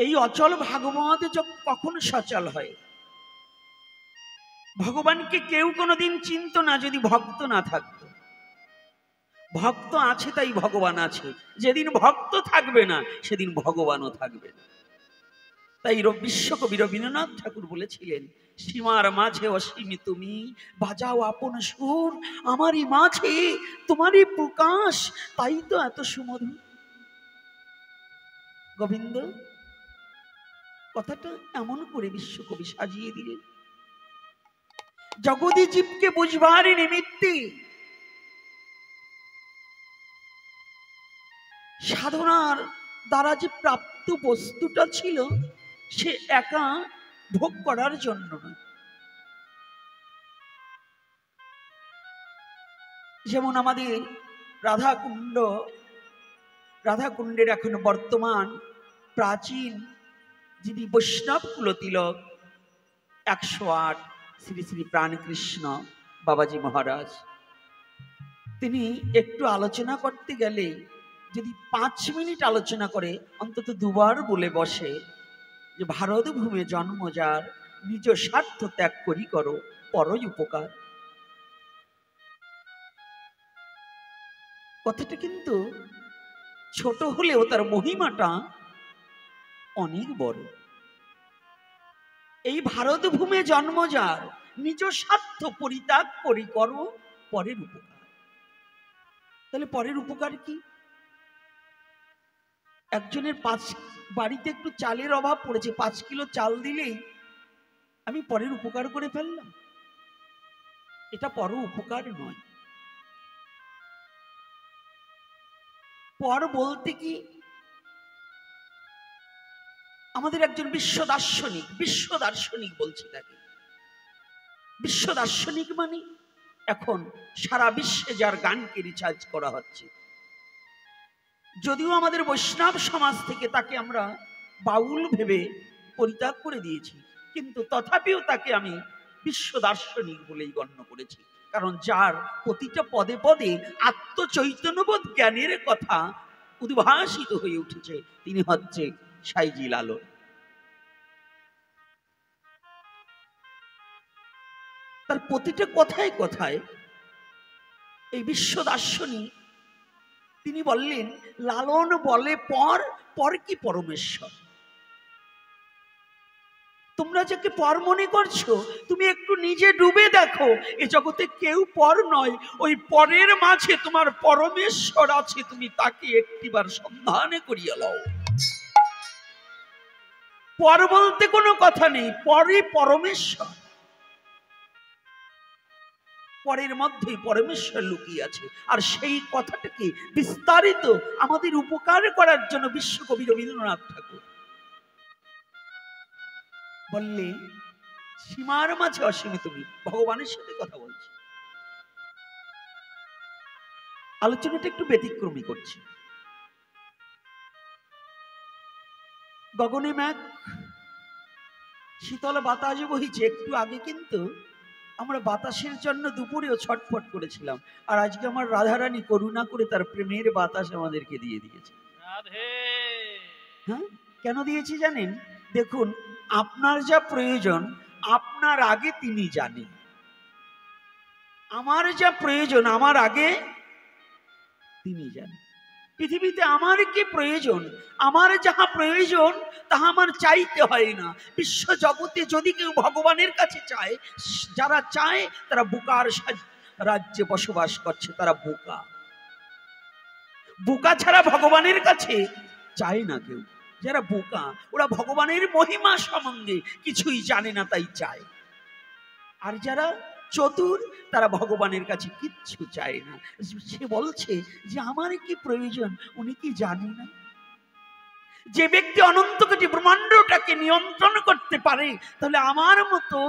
এই অচল ভাগবত কখন সচল হয়? ভগবানকে কেউ কোনোদিন চিনত না যদি ভক্ত না থাকতো। ভক্ত আছে তাই ভগবান আছে, যেদিন ভক্ত থাকবে না সেদিন ভগবানও থাকবে না। তাই বিশ্বকবি রবীন্দ্রনাথ ঠাকুর বলেছিলেন, সীমার মাঝে অসীমি তুমি, বাজাও আপন সুর, আমারই মাঝে তোমারই প্রকাশ, তাই তো এত সুমধুর। গোবিন্দ কথাটা এমন করে বিশ্বকবি সাজিয়ে দিলেন, জগদী জীবকে বুঝবার নিমিত্তে সাধনার দ্বারা যে প্রাপ্ত বস্তুটা ছিল সে একা ভোগ করার জন্য নয়। যেমন আমাদের রাধাকুণ্ডের এখন বর্তমান প্রাচীন যিনি বৈষ্ণব কুলতিলক 108 শ্রী শ্রী প্রাণকৃষ্ণ বাবাজি মহারাজ, তিনি একটু আলোচনা করতে গেলে যদি 5 মিনিট আলোচনা করে অন্তত দুবার বলে বসে যে ভারত ভূমে জন্ম যার, নিজ স্বার্থ ত্যাগ করি করো পরই উপকার। কথাটা কিন্তু ছোট হলেও তার মহিমাটা অনেক বড়। এই ভারত ভূমে জন্ম যার, নিজ স্বার্থ পরিত্যাগ করি করো পরের উপকার। তাহলে পরের উপকার কি? একজনের বাড়িতে একটু চালের অভাব পড়েছে, 5 কিলো চাল দিলেই আমি পরের উপকার করে ফেললাম, এটা পর উপকার নয়। পর বলতে কি, আমাদের একজন বিশ্ব দার্শনিক বলছে তাকে। বিশ্ব দার্শনিক মানে এখন সারা বিশ্বে যার গানকে রিচার্জ করা হচ্ছে। যদিও আমাদের বৈষ্ণব সমাজ থেকে তাকে আমরা বাউল ভেবে পরিত্যাগ করে দিয়েছি, কিন্তু তথাপিও তাকে আমি বিশ্ব দার্শনিক বলেই গণ্য করেছি। কারণ যার প্রতিটা পদে পদে আত্মচৈতন্যবোধ জ্ঞানের কথা উদ্ভাসিত হয়ে উঠেছে তিনি হচ্ছে সাইজি লালন। তার প্রতিটা কথায় কথায় এই বিশ্ব দার্শনিক তিনি বললেন, লালন বলে পর, পর কি পরমেশ্বর। তোমরা যাকে পর মনে করছো তুমি একটু নিজে ডুবে দেখো, এ জগতে কেউ পর নয়। ওই পরের মাঝে তোমার পরমেশ্বর আছে, তুমি তাকে একটিবার সন্ধানে করিয়া লও। পর বলতে কোনো কথা নেই, পরই পরমেশ্বর। পরের মধ্যেই পরমেশ্বর লুকিয়ে আছে। আর সেই কথাটাকে বিস্তারিত আমাদের উপকার করার জন্য বিশ্বকবি রবীন্দ্রনাথ ঠাকুর বললে, সীমার মাঝে অসীম তুমি, ভগবানের সাথে কথা বলছি। আলোচনাটা একটু ব্যতিক্রমী করছি। গগনে মেঘ, শীতল বাতাস বইছে। একটু আগে কিন্তু আমরা বাতাসের জন্য দুপুরেও ছটফট করেছিলাম, আর আজকে আমার রাধারানী করুণা করে তার প্রেমের বাতাস আমাদেরকে দিয়ে দিয়েছে। হ্যাঁ, কেন দিয়েছি জানেন? দেখুন, আপনার যা প্রয়োজন আপনার আগে তিনি জানেন, আমার যা প্রয়োজন আমার আগে তিনি জানেন। পৃথিবীতে আমার কি প্রয়োজন, আমার যাহা প্রয়োজন তাহা আমার চাইতে হয় না। বিশ্ব জগতে যদি কেউ ভগবানের কাছে চায়, যারা চায় তারা বোকার রাজ্যে বসবাস করছে, তারা বোকা। বোকা ছাড়া ভগবানের কাছে চায় না কেউ। যারা বোকা ওরা ভগবানের মহিমা সম্বন্ধে কিছুই জানে না, তাই চায়। আর যারা চতুর তারা ভগবানের কাছে কিচ্ছু চায় না। সে বলছে যে আমার কি প্রয়োজন উনি কি জানে না? যে ব্যক্তি অনন্ত কোটি ব্রহ্মাণ্ডটাকে নিয়ন্ত্রণ করতে পারে, তাহলে আমার মতো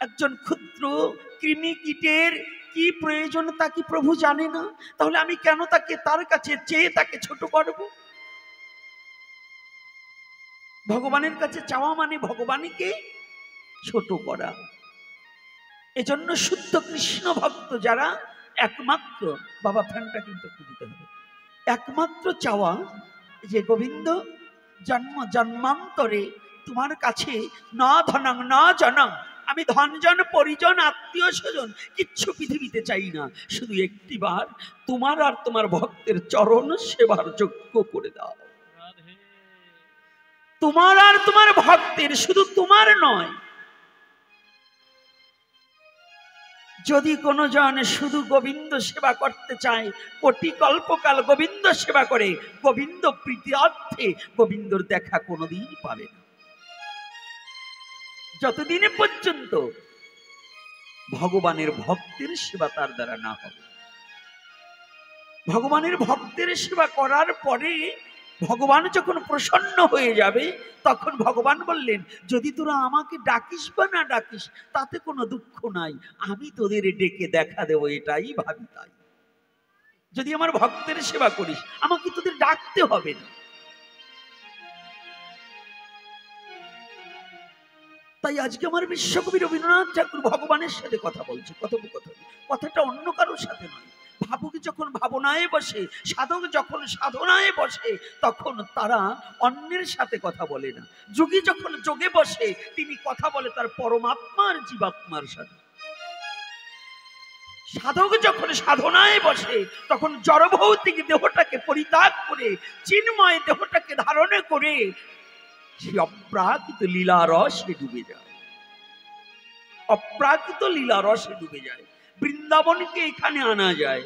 একজন ক্ষুদ্র কৃমি কীটের কি প্রয়োজন তা কি প্রভু জানে না? তাহলে আমি কেন তাকে তার কাছে চেয়ে তাকে ছোট করব? ভগবানের কাছে চাওয়া মানে ভগবানকে ছোট করা। এজন্য শুদ্ধ কৃষ্ণ ভক্ত যারা একমাত্র, বাবা ফ্যানটা কিন্তু দিতে হবে, একমাত্র চাওয়া যে গোবিন্দ জন্ম জন্মান্তরে তোমার কাছে না ধনং না জনং, আমি ধনজন পরিজন আত্মীয় স্বজন কিচ্ছু পৃথিবীতে চাই না, শুধু একটিবার তোমার আর তোমার ভক্তের চরণ সেবার যোগ্য করে দাও। তোমার আর তোমার ভক্তের, শুধু তোমার নয়, যদি কোনো জন শুধু গোবিন্দ সেবা করতে চায়, কোটি কল্পকাল গোবিন্দ সেবা করে, গোবিন্দ প্রীতিয়ার্থে গোবিন্দর দেখা কোনোদিন পাবে না, যতদিন পর্যন্ত ভগবানের ভক্তের সেবা তার দ্বারা না হবে। ভগবানের ভক্তের সেবা করার পরে ভগবান যখন প্রসন্ন হয়ে যাবে, তখন ভগবান বললেন, যদি তোরা আমাকে ডাকিস বা না ডাকিস তাতে কোনো দুঃখ নাই, আমি তোদের ডেকে দেখা দেবো, এটাই ভাবি তাই। যদি আমার ভক্তের সেবা করিস আমাকে তোদের ডাকতে হবে না। তাই আজকে আমার বিশ্বকবি রবীন্দ্রনাথ ঠাকুর ভগবানের সাথে কথা বলছে, কথোপকথন, কথাটা অন্য কারোর সাথে নয়। ভাবুক যখন ভাবনায় বসে, সাধক যখন সাধনায় বসে, তখন তারা অন্যের সাথে কথা বলে না। যোগী যখন যোগে বসে তিনি কথা বলে তার পরমাত্মার জীবাত্মার সাথে। সাধক যখন সাধনায় বসে তখন জড়ভৌতিক দেহটাকে পরিত্যাগ করে চিন্ময় দেহটাকে ধারণ করে সে অপ্রাকৃত লীলা রসে ডুবে যায়, অপ্রাকৃত লীলা রসে ডুবে যায়। বৃন্দাবনকে এখানে আনা যায়,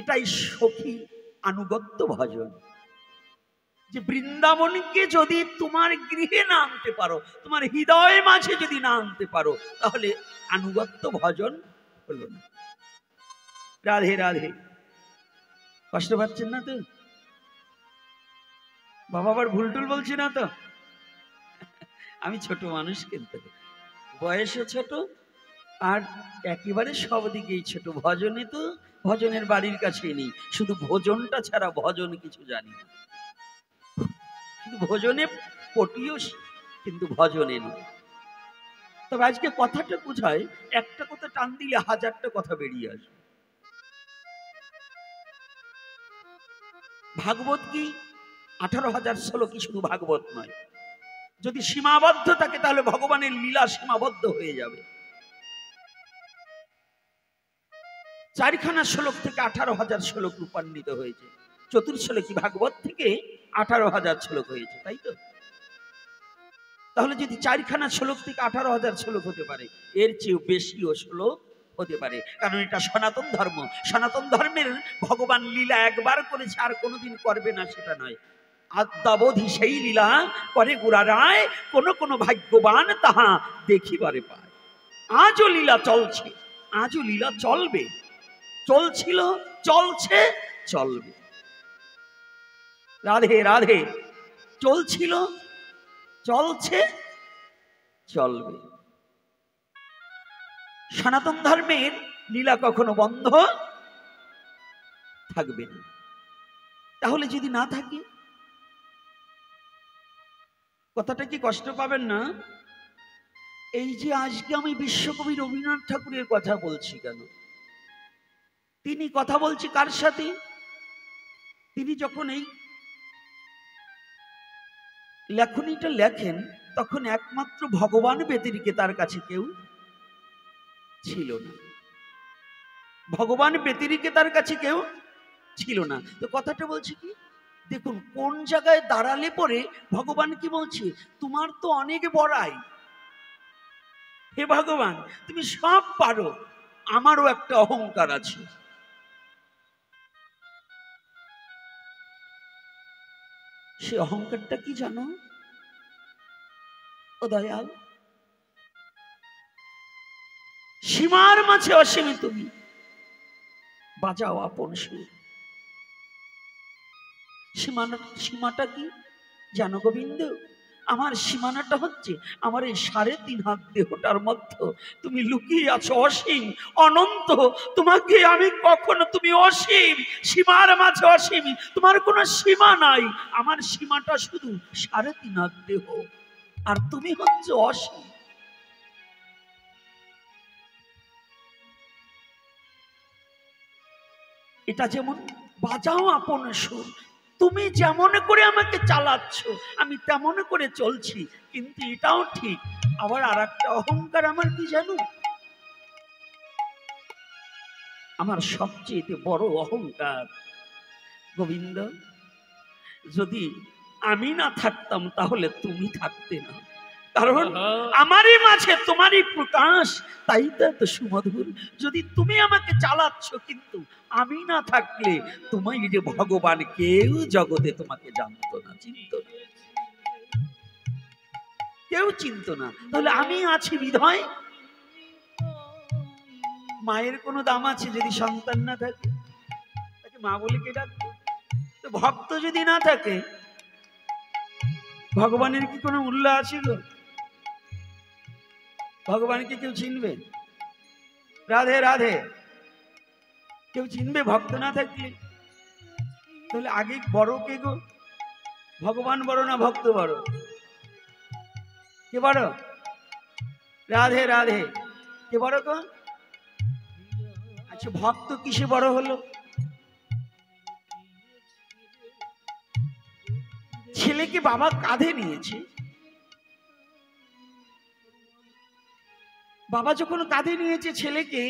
এটাই সখী আনুগত্য ভজন। যে বৃন্দাবনকে যদি তোমার গৃহে না আনতে পারো, তোমার হৃদয় মাঝে যদি না আনতে পারো, তাহলে আনুগত্য ভজন হলো না। রাধে রাধে। কষ্ট পাচ্ছেন না তো? বাবা আবার ভুল টুল বলছি না তো? আমি ছোট মানুষ, কিন্তু বয়সও ছোট আর একেবারে সব দিকেই ছোট। ভজনে তো ভজনের বাড়ির কাছেই নেই, শুধু ভোজনটা ছাড়া ভজন কিছু জানি না। শুধু ভোজনে পটিও, কিন্তু ভজনে নয়। তবে আজকে কথাটা বোঝায়, একটা কথা টান দিলে হাজারটা কথা বেরিয়ে আসবে। ভাগবত কি 18,000 শ্লোকই শুধু ভাগবত নয়। যদি সীমাবদ্ধ থাকে তাহলে ভগবানের লীলা সীমাবদ্ধ হয়ে যাবে। 4খানা শ্লোক থেকে 18,000 শ্লোক রূপান্বিত হয়েছে। চতুর্শ্লোকী ভাগবত থেকে 18,000 শ্লোক হয়েছে, তাই তো? তাহলে যদি 4খানা শ্লোক থেকে 18,000 শ্লোক হতে পারে, এর চেয়েও বেশিও শ্লোক হতে পারে, কারণ এটা সনাতন ধর্ম। সনাতন ধর্মের ভগবান লীলা একবার করেছে, আর কোনোদিন করবে না সেটা নয়। আদ্যাবধি সেই লীলা করে গুড়ারায়, কোন কোন ভাগ্যবান তাহা দেখিবারে পায়। আজও লীলা চলছে, আজও লীলা চলবে, চলছিল, চলছে, চলবে। রাধে রাধে। চলছিল, চলছে, চলবে। সনাতন ধর্মের লীলা কখনো বন্ধ থাকবে না। তাহলে যদি না থাকে, কথাটা কি কষ্ট পাবেন না? এই যে আজকে আমি বিশ্বকবি রবীন্দ্রনাথ ঠাকুরের কথা বলছি কেন? তিনি কথা বলছি কার সাথে? তিনি যখন এই লেখনীটা লেখেন তখন একমাত্র ভগবান ব্যতিরেকে তার কাছে কেউ ছিল না। ভগবান ব্যতিরেকে তার কাছে কেউ ছিল না। তো কথাটা বলছি কি, দেখুন কোন জায়গায় দাঁড়ালে পরে ভগবান কি বলছে, তোমার তো অনেক বড়াই, হে ভগবান তুমি সব পারো, আমারও একটা অহংকার আছে। সে অহংকারটা কি জানো? ও দয়াল, সীমার মাঝে অসীম তুমি, বাজাও আপন সুর। সীমাটা কি জানো গোবিন্দ? আমার সীমানাটা হচ্ছে আমার এই 3.5 হাত দেহটার মধ্যে তুমি লুকিয়ে আছো অসীম অনন্ত। তোমাকে আমি কখনো, তুমি অসীম, সীমার মাঝে অসীম, তোমার কোনো সীমা নাই। আমার সীমাটা শুধু 3.5 হাত দেহ, আর তুমি হচ্ছে অসীম। এটা যেমন বাজাও আপন সুর, তুমি যেমন করে আমাকে চালাচ্ছ আমি তেমন করে চলছি, কিন্তু এটাও ঠিক। আবার আর একটা অহংকার আমার কি জানো, আমার সবচেয়ে বড় অহংকার, গোবিন্দ যদি আমি না থাকতাম তাহলে তুমি থাকতে না, কারণ আমারই মাঝে তোমারই প্রকাশ, তাই তো এত সুমধুর। যদি তুমি আমাকে চালাচ্ছ, কিন্তু আমি না থাকলে তোমায় যে ভগবান কেউ জগতে তোমাকে জানতো না, চিনত না, কেউ চিনত না। তাহলে আমি আছি বিধায় মায়ের কোনো দাম আছে? যদি সন্তান না থাকে তাকে মা বলে কে ডাকবে? তো ভক্ত যদি না থাকে ভগবানের কি কোনো মূল্য আছে গো? ভগবানকে কেউ চিনবে? রাধে রাধে কেউ চিনবে ভক্ত না থাকলে? তাহলে আগে বড় কে গো? ভগবান বড় না ভক্ত বড়? কে বড়? রাধে রাধে কে বড় গো? আচ্ছা ভক্ত কিসে বড় হলো? ছেলেকে বাবা কাঁধে নিয়েছে, বাবা যখন কাঁধে নিয়েছে ছেলেকে,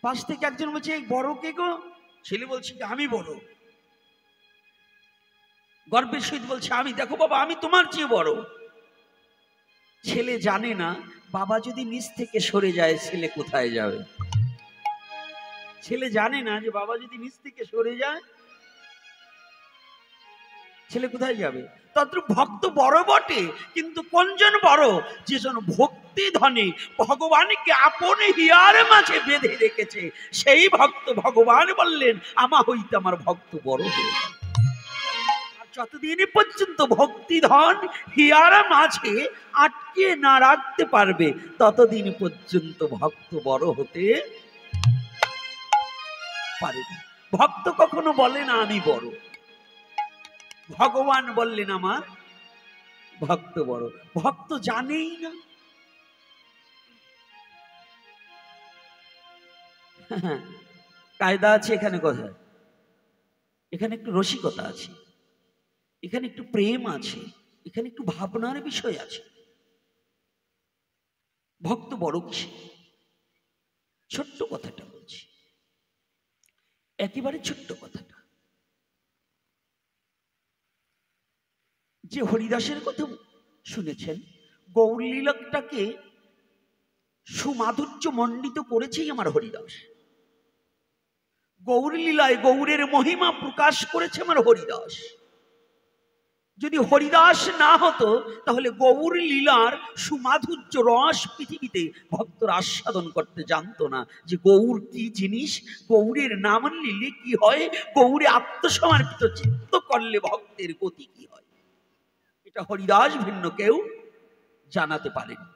পাশ থেকে একজন বলছে বড় কে গো? ছেলে বলছে আমি বড়, গর্বের সহিত বলছে আমি, দেখো বাবা আমি তোমার চেয়ে বড়। ছেলে জানে না বাবা যদি নিচ থেকে সরে যায় ছেলে কোথায় যাবে। ছেলে জানে না যে বাবা যদি নিচ থেকে সরে যায় ছেলে কোথায় যাবে। তদ্রূপ ভক্ত বড় বটে, কিন্তু কোনজন বড়? যেজন ভক্তি ধনে ভগবানকে আপন হিয়ার মাঝে বেঁধে রেখেছে, সেই ভক্ত। ভগবান বললেন আমা হইতে আমার ভক্ত বড় হয়ে গেল। যতদিন পর্যন্ত ভক্তি ধন হিয়ার মাঝে আটকে না রাখতে পারবে, ততদিন পর্যন্ত ভক্ত বড় হতে পারে না। ভক্ত কখনো বলে না আমি বড়, ভগবান বললেন আমার ভক্ত বড়। ভক্ত জানেই না। কায়দা আছে এখানে, কোথায়? এখানে একটু রসিকতা আছে, এখানে একটু প্রেম আছে, এখানে একটু ভাবনার বিষয় আছে। ভক্ত বড় কিসে? ছোট্ট কথাটা বলছি, একেবারে ছোট্ট কথাটা। যে হরিদাসের কথা শুনেছেন, গৌরলীলাটাকে সুমাধুর্য মণ্ডিত করেছেই আমার হরিদাস। গৌরলীলায় গৌরের মহিমা প্রকাশ করেছে আমার হরিদাস। যদি হরিদাস না হতো তাহলে গৌর লীলার সুমাধুর্য রস পৃথিবীতে ভক্তরা আস্বাদন করতে জানতো না, যে গৌর কি জিনিস, গৌরের নাম নিলে কি হয়, গৌরে আত্মসমর্পিত চিত্ত করলে ভক্তের গতি কি হয়, এটা হরিদাস ভিন্ন কেউ জানাতে পারেনি।